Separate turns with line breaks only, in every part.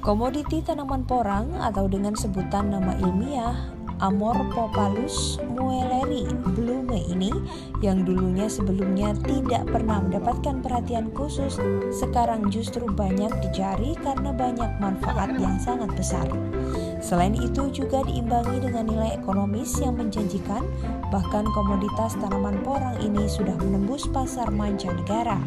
Komoditi tanaman porang atau dengan sebutan nama ilmiah Amorphophallus muelleri blume ini yang dulunya sebelumnya tidak pernah mendapatkan perhatian khusus, sekarang justru banyak dicari karena banyak manfaat yang sangat besar. Selain itu juga diimbangi dengan nilai ekonomis yang menjanjikan, bahkan komoditas tanaman porang ini sudah menembus pasar mancanegara.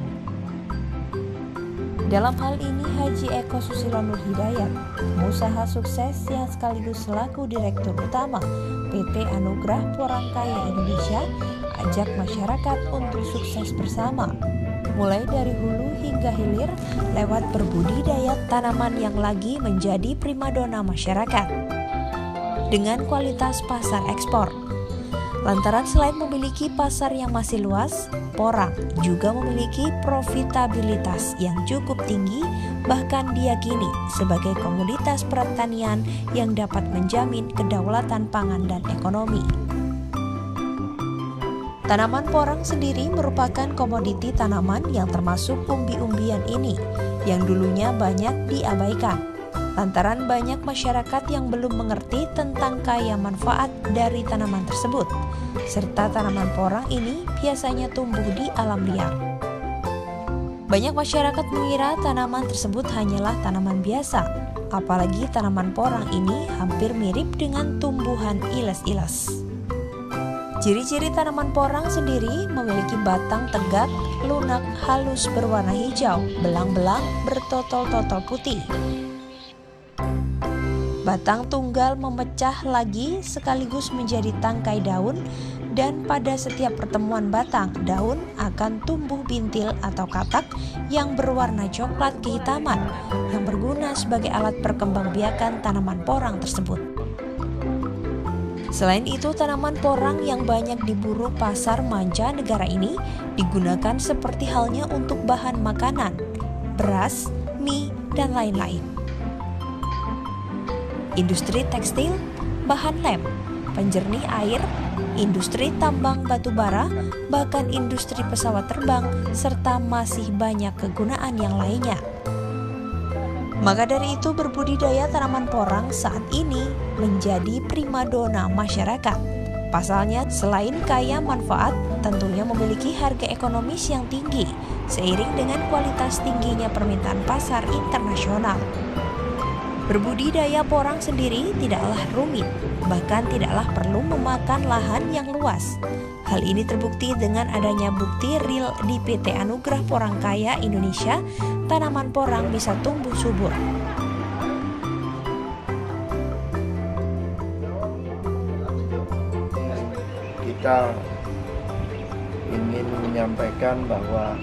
Dalam hal ini Haji Eko Susilo Nur Hidayat, pengusaha sukses yang sekaligus selaku Direktur Utama PT Anugrah Porangkaya Indonesia, ajak masyarakat untuk sukses bersama, mulai dari hulu hingga hilir lewat berbudidaya tanaman yang lagi menjadi primadona masyarakat dengan kualitas pasar ekspor. Lantaran selain memiliki pasar yang masih luas, porang juga memiliki profitabilitas yang cukup tinggi, bahkan diyakini sebagai komoditas pertanian yang dapat menjamin kedaulatan pangan dan ekonomi. Tanaman porang sendiri merupakan komoditi tanaman yang termasuk umbi-umbian ini, yang dulunya banyak diabaikan. Lantaran banyak masyarakat yang belum mengerti tentang kaya manfaat dari tanaman tersebut, serta tanaman porang ini biasanya tumbuh di alam liar. Banyak masyarakat mengira tanaman tersebut hanyalah tanaman biasa, apalagi tanaman porang ini hampir mirip dengan tumbuhan iles-iles. Ciri-ciri tanaman porang sendiri memiliki batang tegak, lunak, halus berwarna hijau, belang-belang bertotol-totol putih. Batang tunggal memecah lagi sekaligus menjadi tangkai daun, dan pada setiap pertemuan batang, daun akan tumbuh bintil atau katak yang berwarna coklat kehitaman yang berguna sebagai alat perkembangbiakan tanaman porang tersebut. Selain itu, tanaman porang yang banyak diburu pasar mancanegara ini digunakan seperti halnya untuk bahan makanan, beras, mie, dan lain-lain. Industri tekstil, bahan lem, penjernih air, industri tambang batu bara, bahkan industri pesawat terbang, serta masih banyak kegunaan yang lainnya. Maka dari itu berbudidaya tanaman porang saat ini menjadi primadona masyarakat. Pasalnya selain kaya manfaat, tentunya memiliki harga ekonomis yang tinggi, seiring dengan kualitas tingginya permintaan pasar internasional. Berbudidaya porang sendiri tidaklah rumit, bahkan tidaklah perlu memakan lahan yang luas. Hal ini terbukti dengan adanya bukti real di PT Anugrah Porangkaya Indonesia, tanaman porang bisa tumbuh subur.
Kita ingin menyampaikan bahwa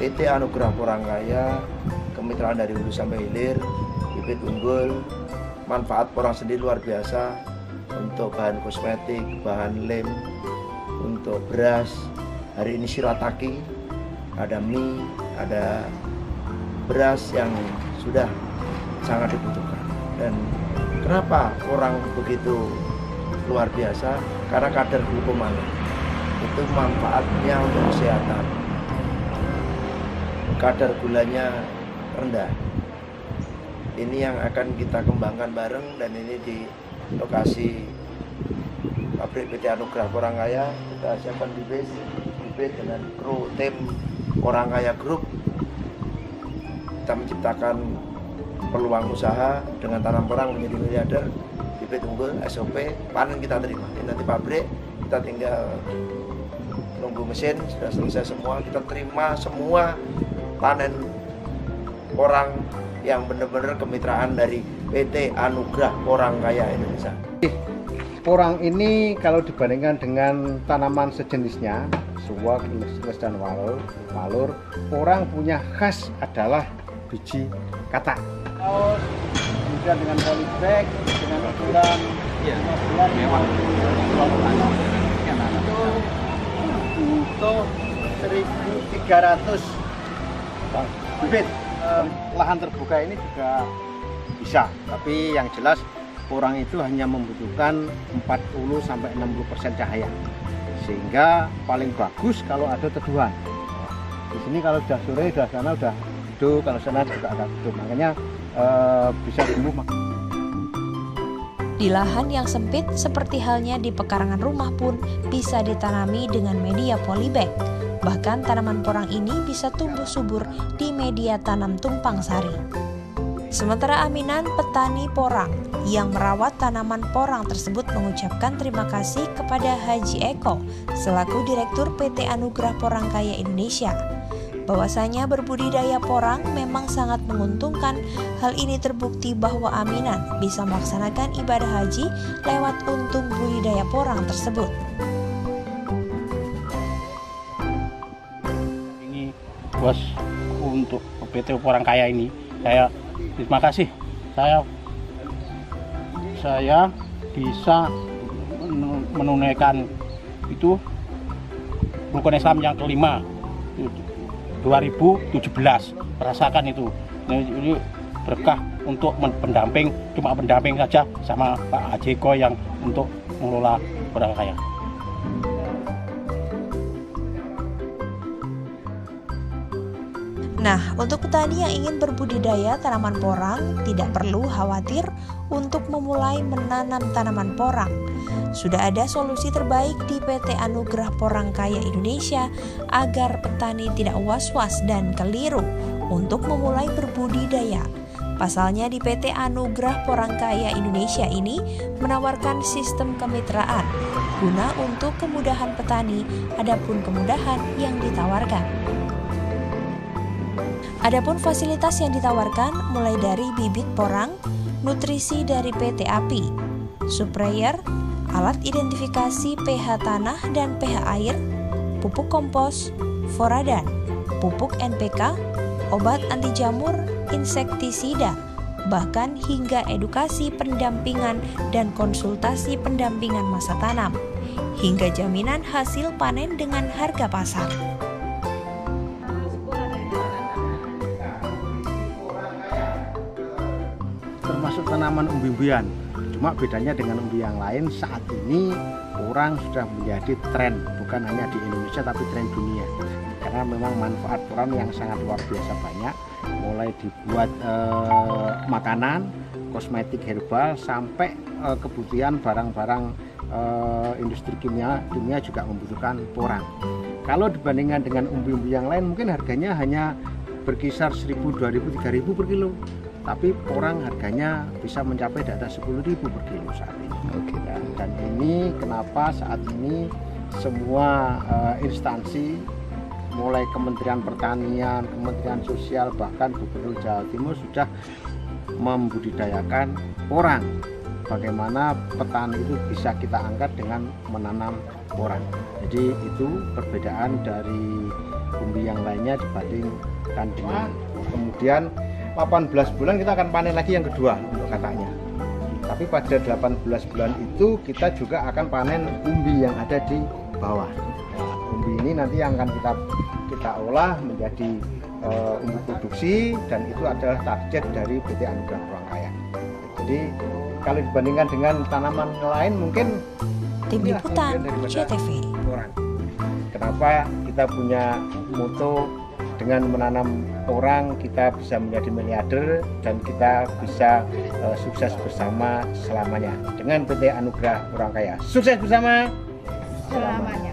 PT Anugrah Porangkaya, kemitraan dari hulu sampai hilir, bibit unggul, manfaat porang sendiri luar biasa untuk bahan kosmetik, bahan lem, untuk beras. Hari ini shirataki, ada mie, ada beras yang sudah sangat dibutuhkan. Dan kenapa porang begitu luar biasa? Karena kadar glukomannya itu manfaatnya untuk kesehatan. Kadar gulanya rendah. Ini yang akan kita kembangkan bareng, dan ini di lokasi pabrik PT Anugrah Porangkaya. Kita siapkan bibit dengan kru tim Porangkaya Group. Kita menciptakan peluang usaha dengan tanam porang menjadi miliarder. Bibit unggul, SOP, panen kita terima. Ini nanti pabrik, kita tinggal nunggu mesin, sudah selesai semua. Kita terima semua panen porang yang benar-benar kemitraan dari PT Anugrah Porangkaya Indonesia.
Porang ini kalau dibandingkan dengan tanaman sejenisnya, suwak, iles, dan walur, porang punya khas adalah biji katak. Kemudian dengan polybag, dengan ukuran 15 untuk 1.300 bibit. Lahan terbuka ini juga bisa, tapi yang jelas porang itu hanya membutuhkan 40-60% cahaya, sehingga paling bagus kalau ada teduhan. Di sini kalau sudah sore, sudah sana udah teduh, kalau sana juga agak teduh. Makanya bisa tumbuh.
Di lahan yang sempit seperti halnya di pekarangan rumah pun bisa ditanami dengan media polybag. Bahkan tanaman porang ini bisa tumbuh subur di media tanam tumpang sari. Sementara Aminan, petani porang yang merawat tanaman porang tersebut, mengucapkan terima kasih kepada Haji Eko selaku Direktur PT Anugrah Porangkaya Indonesia. Bahwasanya berbudidaya porang memang sangat menguntungkan. Hal ini terbukti bahwa Aminan bisa melaksanakan ibadah haji lewat untung budidaya porang tersebut.
Ini bos untuk PT Porangkaya ini, saya terima kasih. Saya bisa menunaikan itu rukun Islam yang kelima 2017, merasakan itu. Ini berkah untuk pendamping, cuma pendamping saja sama Pak Haji Eko yang untuk mengelola Porangkaya.
Nah, untuk petani yang ingin berbudidaya tanaman porang tidak perlu khawatir untuk memulai menanam tanaman porang. Sudah ada solusi terbaik di PT Anugrah Porangkaya Indonesia agar petani tidak was-was dan keliru untuk memulai berbudidaya. Pasalnya di PT Anugrah Porangkaya Indonesia ini menawarkan sistem kemitraan guna untuk kemudahan petani, adapun kemudahan yang ditawarkan. Adapun fasilitas yang ditawarkan mulai dari bibit porang, nutrisi dari PT API, sprayer, alat identifikasi pH tanah dan pH air, pupuk kompos, foradan, pupuk NPK, obat anti jamur, insektisida, bahkan hingga edukasi pendampingan dan konsultasi pendampingan masa tanam, hingga jaminan hasil panen dengan harga pasar.
Termasuk tanaman umbi-umbian. Cuma bedanya dengan umbi yang lain, saat ini porang sudah menjadi tren, bukan hanya di Indonesia tapi tren dunia. Karena memang manfaat porang yang sangat luar biasa banyak, mulai dibuat makanan, kosmetik herbal, sampai kebutuhan barang-barang industri kimia juga membutuhkan porang. Kalau dibandingkan dengan umbi-umbi yang lain, mungkin harganya hanya berkisar 1.000, 2.000, 3.000 per kilo. Tapi porang harganya bisa mencapai di atas 10.000 per kilo saat ini. Dan ini kenapa saat ini semua instansi, mulai Kementerian Pertanian, Kementerian Sosial, bahkan Gubernur Jawa Timur sudah membudidayakan porang. Bagaimana petani itu bisa kita angkat dengan menanam porang. Jadi itu perbedaan dari umbi yang lainnya dibandingkan dengan. Kemudian 18 bulan kita akan panen lagi yang kedua untuk kakaknya. Tapi pada 18 bulan itu kita juga akan panen umbi yang ada di bawah. Nah, umbi ini nanti yang akan kita olah menjadi umbi produksi, dan itu adalah target dari PT Anugrah Porangkaya. Jadi kalau dibandingkan dengan tanaman lain mungkin
Tim Liputan CTV.
Kenapa kita punya moto dengan menanam porang kita bisa menjadi miliarder dan kita bisa sukses bersama selamanya dengan PT Anugrah Porangkaya. Sukses bersama selamanya.